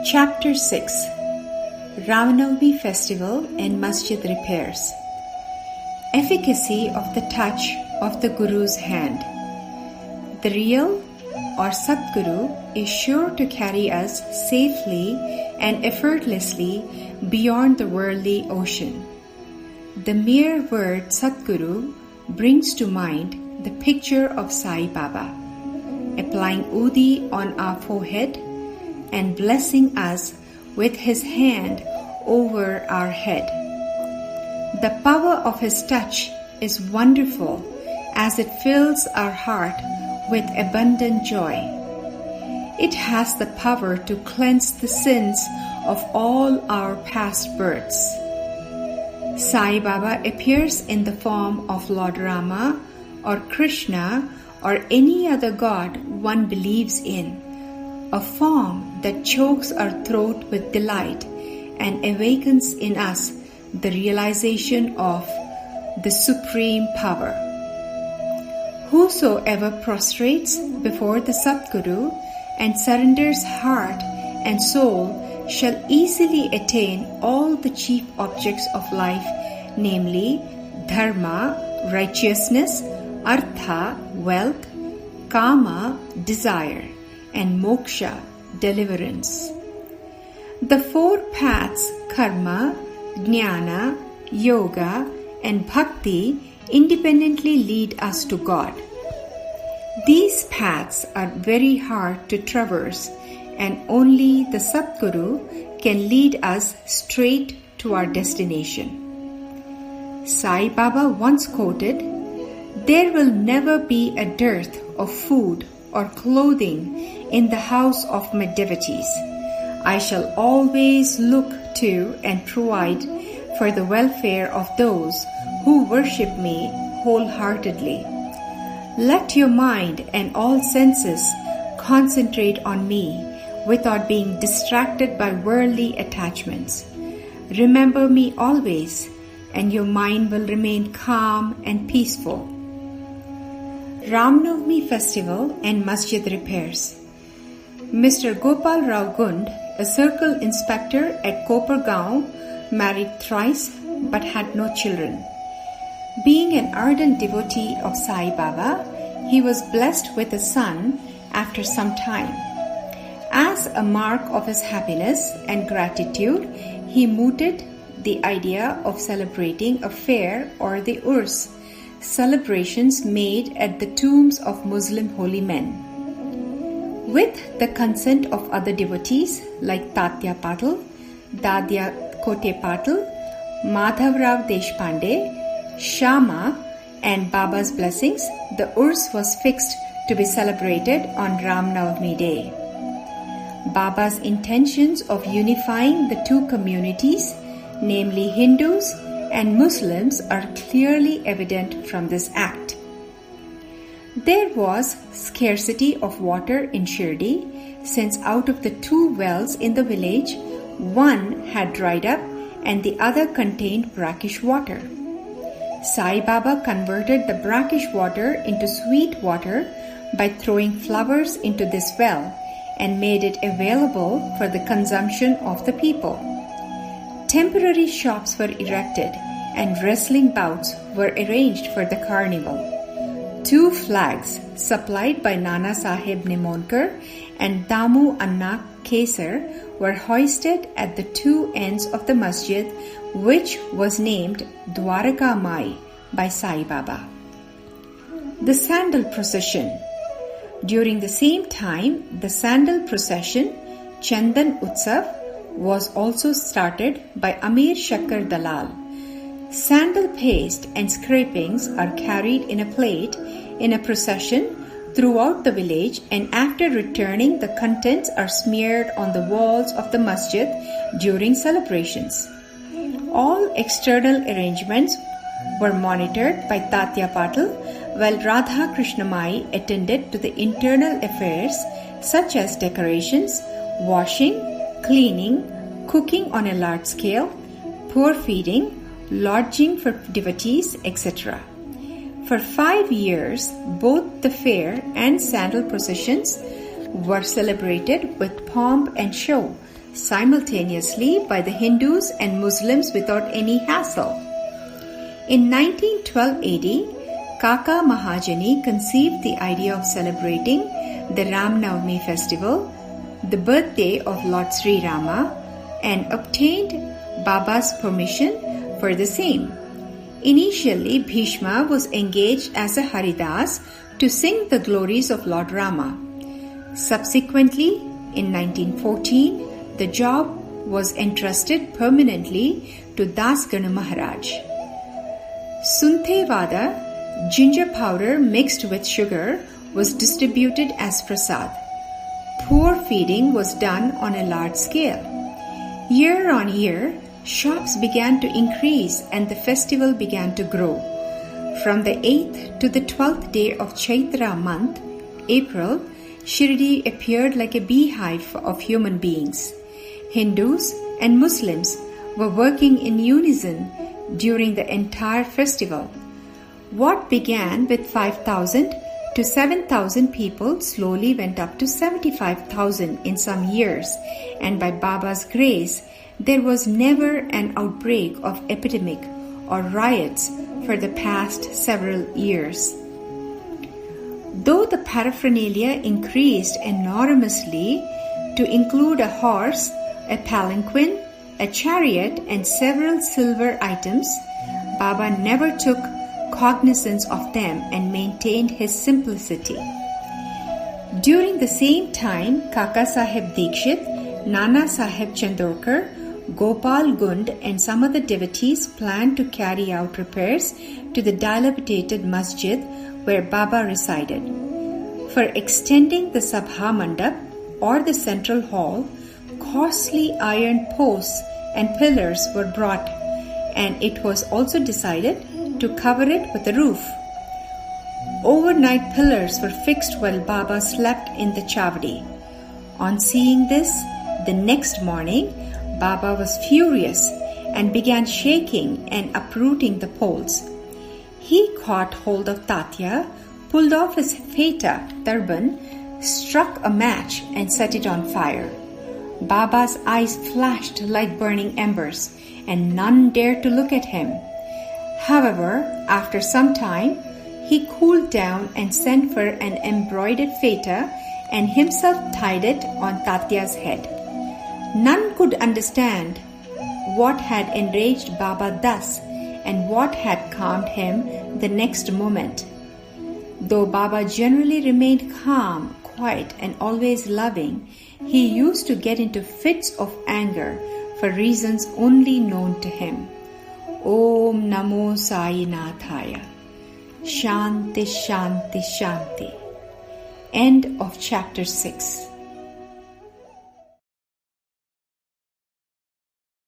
Chapter 6 Ramanavami Festival and Masjid Repairs. Efficacy of the touch of the Guru's hand. The real or Satguru is sure to carry us safely and effortlessly beyond the worldly ocean. The mere word Satguru brings to mind the picture of Sai Baba, applying Udi on our forehead and blessing us with his hand over our head. The power of his touch is wonderful as it fills our heart with abundant joy. It has the power to cleanse the sins of all our past births. Sai Baba appears in the form of Lord Rama or Krishna or any other god one believes in, a form that chokes our throat with delight and awakens in us the realization of the supreme power. Whosoever prostrates before the Satguru and surrenders heart and soul shall easily attain all the chief objects of life, namely dharma, righteousness, artha, wealth, kama, desire, and moksha, deliverance. The four paths, karma, jnana, yoga, and bhakti, independently lead us to God. These paths are very hard to traverse, and only the Satguru can lead us straight to our destination. Sai Baba once quoted, "There will never be a dearth of food or clothing in the house of my devotees. I shall always look to and provide for the welfare of those who worship me wholeheartedly. Let your mind and all senses concentrate on me without being distracted by worldly attachments. Remember me always, and your mind will remain calm and peaceful." Ramanavami Festival and Masjid Repairs. Mr. Gopal Rao Gund, a circle inspector at Kopargaon, married thrice but had no children. Being an ardent devotee of Sai Baba, he was blessed with a son after some time. As a mark of his happiness and gratitude, he mooted the idea of celebrating a fair or the Urs, celebrations made at the tombs of Muslim holy men. With the consent of other devotees like Tatya Patil, Dadya Kote Patil, Madhav Rao Deshpande, Shama, and Baba's blessings, the Urs was fixed to be celebrated on Ramanavami Day. Baba's intentions of unifying the two communities, namely Hindus and Muslims, are clearly evident from this act. There was scarcity of water in Shirdi, since out of the two wells in the village, one had dried up and the other contained brackish water. Sai Baba converted the brackish water into sweet water by throwing flowers into this well and made it available for the consumption of the people. Temporary shops were erected and wrestling bouts were arranged for the carnival. 2 flags supplied by Nana Sahib Nimonkar and Damu Anna Kesar were hoisted at the two ends of the masjid, which was named Dwaraka Mai by Sai Baba. The Sandal Procession. During the same time, the Sandal Procession, Chandan Utsav, was also started by Amir Shakkar Dalal. Sandal paste and scrapings are carried in a plate in a procession throughout the village, and after returning, the contents are smeared on the walls of the masjid during celebrations. All external arrangements were monitored by Tatya Patil, while Radha Krishnamai attended to the internal affairs such as decorations, washing, cleaning, cooking on a large scale, poor feeding, lodging for devotees, etc. For 5 years, both the fair and sandal processions were celebrated with pomp and show, simultaneously by the Hindus and Muslims without any hassle. In 1912 AD, Kaka Mahajani conceived the idea of celebrating the Ram Navami festival, the birthday of Lord Sri Rama, and obtained Baba's permission for the same. Initially, Bhishma was engaged as a Haridas to sing the glories of Lord Rama. Subsequently, in 1914, the job was entrusted permanently to Dasgana Maharaj. Sunthevada, ginger powder mixed with sugar, was distributed as prasad. Poor feeding was done on a large scale. Year on year, shops began to increase and the festival began to grow. From the 8th to the 12th day of Chaitra month, April, Shirdi appeared like a beehive of human beings. Hindus and Muslims were working in unison during the entire festival. What began with 5,000 to 7,000 people slowly went up to 75,000 in some years, and by Baba's grace, there was never an outbreak of epidemic or riots for the past several years. Though the paraphernalia increased enormously to include a horse, a palanquin, a chariot, and several silver items, Baba never took cognizance of them and maintained his simplicity. During the same time, Kaka Sahib Dikshit, Nana Sahib Chandorkar, Gopal Gund and some other devotees planned to carry out repairs to the dilapidated masjid where Baba resided. For extending the Sabha Mandap or the central hall, costly iron posts and pillars were brought, and it was also decided to cover it with a roof. Overnight pillars were fixed while Baba slept in the chavdi. On seeing this, the next morning, Baba was furious and began shaking and uprooting the poles. He caught hold of Tatya, pulled off his feta turban, struck a match and set it on fire. Baba's eyes flashed like burning embers, and none dared to look at him. However, after some time, he cooled down and sent for an embroidered feta and himself tied it on Tatya's head. None could understand what had enraged Baba thus and what had calmed him the next moment. Though Baba generally remained calm, quiet, and always loving, he used to get into fits of anger for reasons only known to him. Om Namo Sai Nathaya. Shanti, Shanti, Shanti. End of chapter 6.